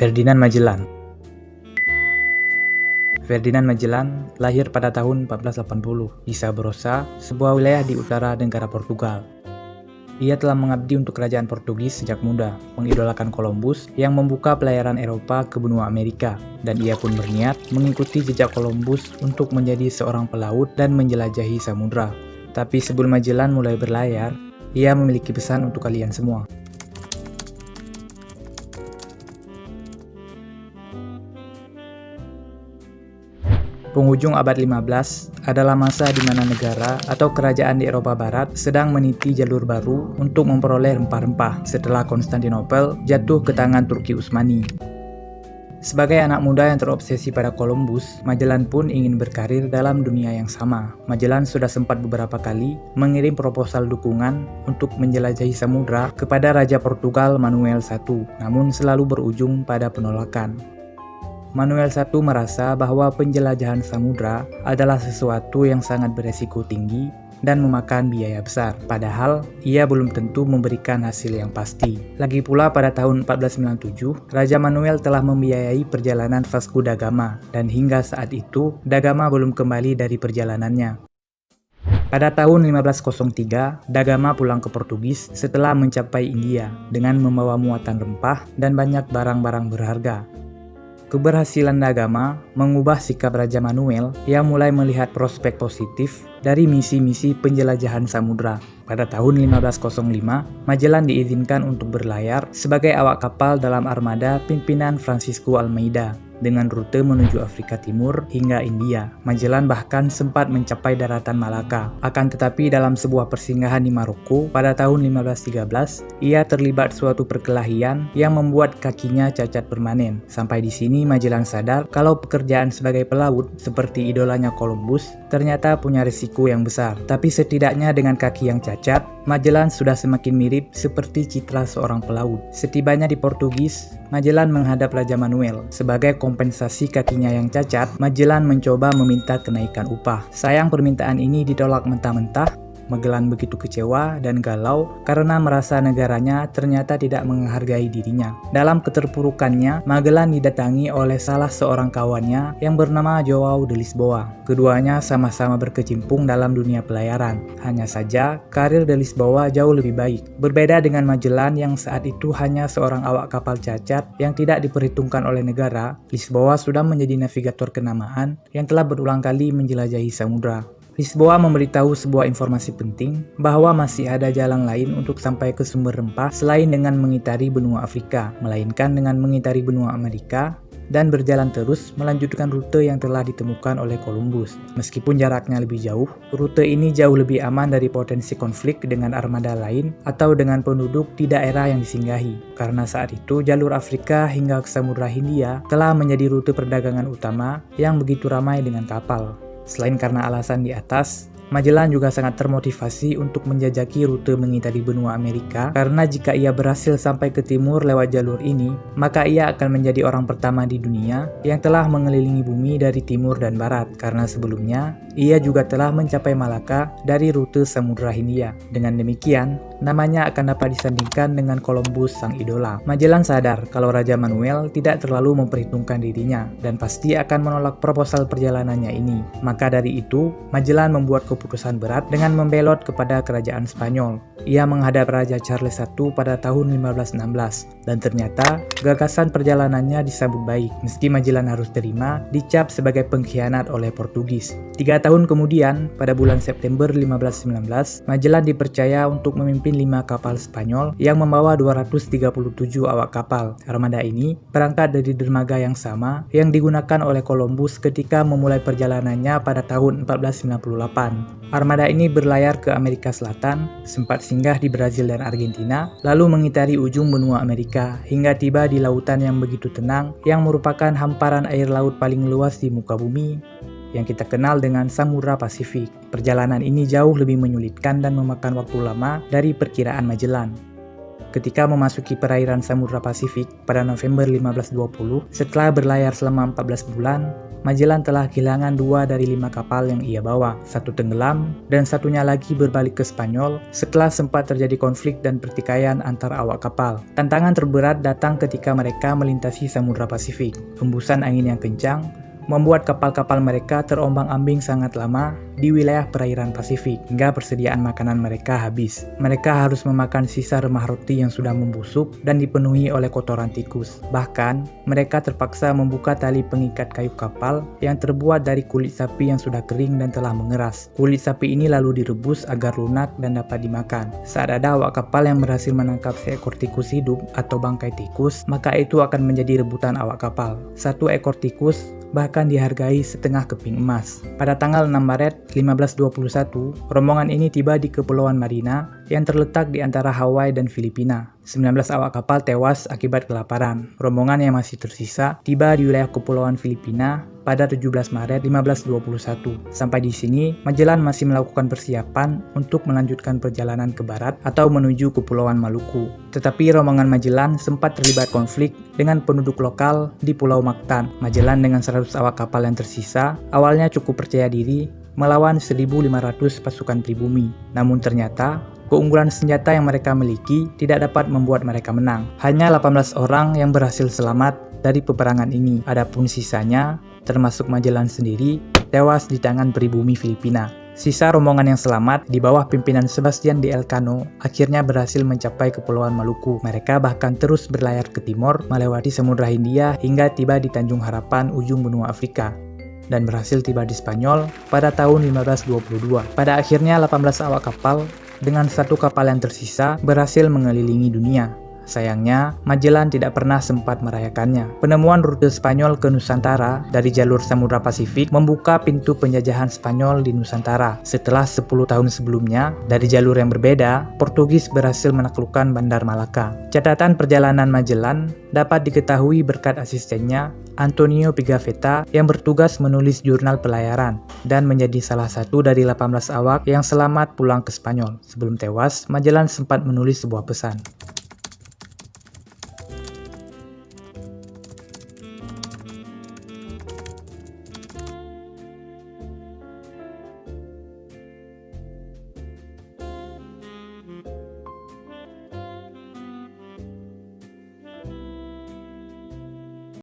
Ferdinand Magellan. Ferdinand Magellan lahir pada tahun 1480 di Sabrosa, sebuah wilayah di utara negara Portugal. Ia telah mengabdi untuk kerajaan Portugis sejak muda, mengidolakan Columbus yang membuka pelayaran Eropa ke benua Amerika, dan ia pun berniat mengikuti jejak Columbus untuk menjadi seorang pelaut dan menjelajahi samudra. Tapi sebelum Magellan mulai berlayar, ia memiliki pesan untuk kalian semua. Penghujung abad 15 adalah masa di mana negara atau kerajaan di Eropa Barat sedang meniti jalur baru untuk memperoleh rempah-rempah setelah Konstantinopel jatuh ke tangan Turki Utsmani. Sebagai anak muda yang terobsesi pada Columbus, Magellan pun ingin berkarir dalam dunia yang sama. Magellan sudah sempat beberapa kali mengirim proposal dukungan untuk menjelajahi samudra kepada Raja Portugal Manuel I, namun selalu berujung pada penolakan. Manuel I merasa bahwa penjelajahan samudra adalah sesuatu yang sangat beresiko tinggi dan memakan biaya besar, padahal ia belum tentu memberikan hasil yang pasti. Lagi pula pada tahun 1497, Raja Manuel telah membiayai perjalanan Vasco da Gama, dan hingga saat itu, da Gama belum kembali dari perjalanannya. Pada tahun 1503, da Gama pulang ke Portugis setelah mencapai India dengan membawa muatan rempah dan banyak barang-barang berharga. Keberhasilan da Gama mengubah sikap Raja Manuel yang mulai melihat prospek positif dari misi-misi penjelajahan samudra. Pada tahun 1505, Magellan diizinkan untuk berlayar sebagai awak kapal dalam armada pimpinan Francisco Almeida dengan rute menuju Afrika Timur hingga India. Magellan bahkan sempat mencapai daratan Malaka. Akan tetapi dalam sebuah persinggahan di Maroko pada tahun 1513, ia terlibat suatu perkelahian yang membuat kakinya cacat permanen. Sampai di sini Magellan sadar kalau pekerjaan sebagai pelaut seperti idolanya Columbus ternyata punya risiko yang besar. Tapi setidaknya dengan kaki yang cacat, Magellan sudah semakin mirip seperti citra seorang pelaut. Setibanya di Portugis, Magellan menghadap Raja Manuel. Sebagai kompensasi kakinya yang cacat, Magellan mencoba meminta kenaikan upah. Sayang permintaan ini ditolak mentah-mentah. Magellan begitu kecewa dan galau karena merasa negaranya ternyata tidak menghargai dirinya. Dalam keterpurukannya, Magellan didatangi oleh salah seorang kawannya yang bernama João de Lisboa. Keduanya sama-sama berkecimpung dalam dunia pelayaran. Hanya saja, karir de Lisboa jauh lebih baik. Berbeda dengan Magellan yang saat itu hanya seorang awak kapal cacat yang tidak diperhitungkan oleh negara, Lisboa sudah menjadi navigator kenamaan yang telah berulang kali menjelajahi samudra. Lisboa memberitahu sebuah informasi penting bahwa masih ada jalan lain untuk sampai ke sumber rempah selain dengan mengitari benua Afrika, melainkan dengan mengitari benua Amerika dan berjalan terus melanjutkan rute yang telah ditemukan oleh Columbus. Meskipun jaraknya lebih jauh, rute ini jauh lebih aman dari potensi konflik dengan armada lain atau dengan penduduk di daerah yang disinggahi. Karena saat itu jalur Afrika hingga ke Samudra Hindia telah menjadi rute perdagangan utama yang begitu ramai dengan kapal. Selain karena alasan di atas, Magellan juga sangat termotivasi untuk menjajaki rute mengitari benua Amerika karena jika ia berhasil sampai ke timur lewat jalur ini, maka ia akan menjadi orang pertama di dunia yang telah mengelilingi bumi dari timur dan barat, karena sebelumnya ia juga telah mencapai Malaka dari rute Samudra Hindia. Dengan demikian, namanya akan dapat disandingkan dengan Columbus sang idola. Magellan sadar kalau Raja Manuel tidak terlalu memperhitungkan dirinya dan pasti akan menolak proposal perjalanannya ini. Maka dari itu, Magellan membuat keputusan berat dengan membelot kepada kerajaan Spanyol. Ia menghadap Raja Charles I pada tahun 1516 dan ternyata gagasan perjalanannya disambut baik meski Magellan harus terima dicap sebagai pengkhianat oleh Portugis. 3 tahun kemudian, pada bulan September 1519, Magellan dipercaya untuk memimpin 5 kapal Spanyol yang membawa 237 awak kapal. Armada ini berangkat dari dermaga yang sama yang digunakan oleh Columbus ketika memulai perjalanannya pada tahun 1498. Armada ini berlayar ke Amerika Selatan, sempat singgah di Brazil dan Argentina, lalu mengitari ujung benua Amerika hingga tiba di lautan yang begitu tenang yang merupakan hamparan air laut paling luas di muka bumi yang kita kenal dengan Samudra Pasifik. Perjalanan ini jauh lebih menyulitkan dan memakan waktu lama dari perkiraan Magellan. Ketika memasuki perairan Samudra Pasifik pada November 1520, setelah berlayar selama 14 bulan, Magellan telah kehilangan 2 dari 5 kapal yang ia bawa. 1 tenggelam, dan satunya lagi berbalik ke Spanyol setelah sempat terjadi konflik dan pertikaian antar awak kapal. Tantangan terberat datang ketika mereka melintasi Samudra Pasifik. Hembusan angin yang kencang membuat kapal-kapal mereka terombang-ambing sangat lama di wilayah perairan Pasifik hingga persediaan makanan mereka habis. Mereka harus memakan sisa remah roti yang sudah membusuk dan dipenuhi oleh kotoran tikus. Bahkan, mereka terpaksa membuka tali pengikat kayu kapal yang terbuat dari kulit sapi yang sudah kering dan telah mengeras. Kulit sapi ini lalu direbus agar lunak dan dapat dimakan. Saat ada awak kapal yang berhasil menangkap seekor tikus hidup atau bangkai tikus, maka itu akan menjadi rebutan awak kapal. 1 ekor tikus bahkan dihargai setengah keping emas. Pada tanggal 6 Maret 1521, rombongan ini tiba di Kepulauan Marina yang terletak di antara Hawaii dan Filipina. 19 awak kapal tewas akibat kelaparan. Rombongan yang masih tersisa tiba di wilayah Kepulauan Filipina pada 17 Maret 1521. Sampai di sini, Magellan masih melakukan persiapan untuk melanjutkan perjalanan ke barat atau menuju Kepulauan Maluku. Tetapi rombongan Magellan sempat terlibat konflik dengan penduduk lokal di Pulau Mactan. Magellan dengan 100 awak kapal yang tersisa awalnya cukup percaya diri melawan 1.500 pasukan pribumi. Namun ternyata keunggulan senjata yang mereka miliki tidak dapat membuat mereka menang. Hanya 18 orang yang berhasil selamat dari peperangan ini. Adapun sisanya, termasuk Magellan sendiri, tewas di tangan pribumi Filipina. Sisa rombongan yang selamat di bawah pimpinan Sebastian de Elcano akhirnya berhasil mencapai Kepulauan Maluku. Mereka bahkan terus berlayar ke timur melewati Samudra Hindia hingga tiba di Tanjung Harapan ujung benua Afrika dan berhasil tiba di Spanyol pada tahun 1522. Pada akhirnya 18 awak kapal dengan 1 kapal yang tersisa berhasil mengelilingi dunia. Sayangnya, Magellan tidak pernah sempat merayakannya. Penemuan rute Spanyol ke Nusantara dari jalur Samudra Pasifik membuka pintu penjajahan Spanyol di Nusantara. Setelah 10 tahun sebelumnya, dari jalur yang berbeda, Portugis berhasil menaklukkan Bandar Malaka. Catatan perjalanan Magellan dapat diketahui berkat asistennya, Antonio Pigafetta, yang bertugas menulis jurnal pelayaran dan menjadi salah satu dari 18 awak yang selamat pulang ke Spanyol. Sebelum tewas, Magellan sempat menulis sebuah pesan.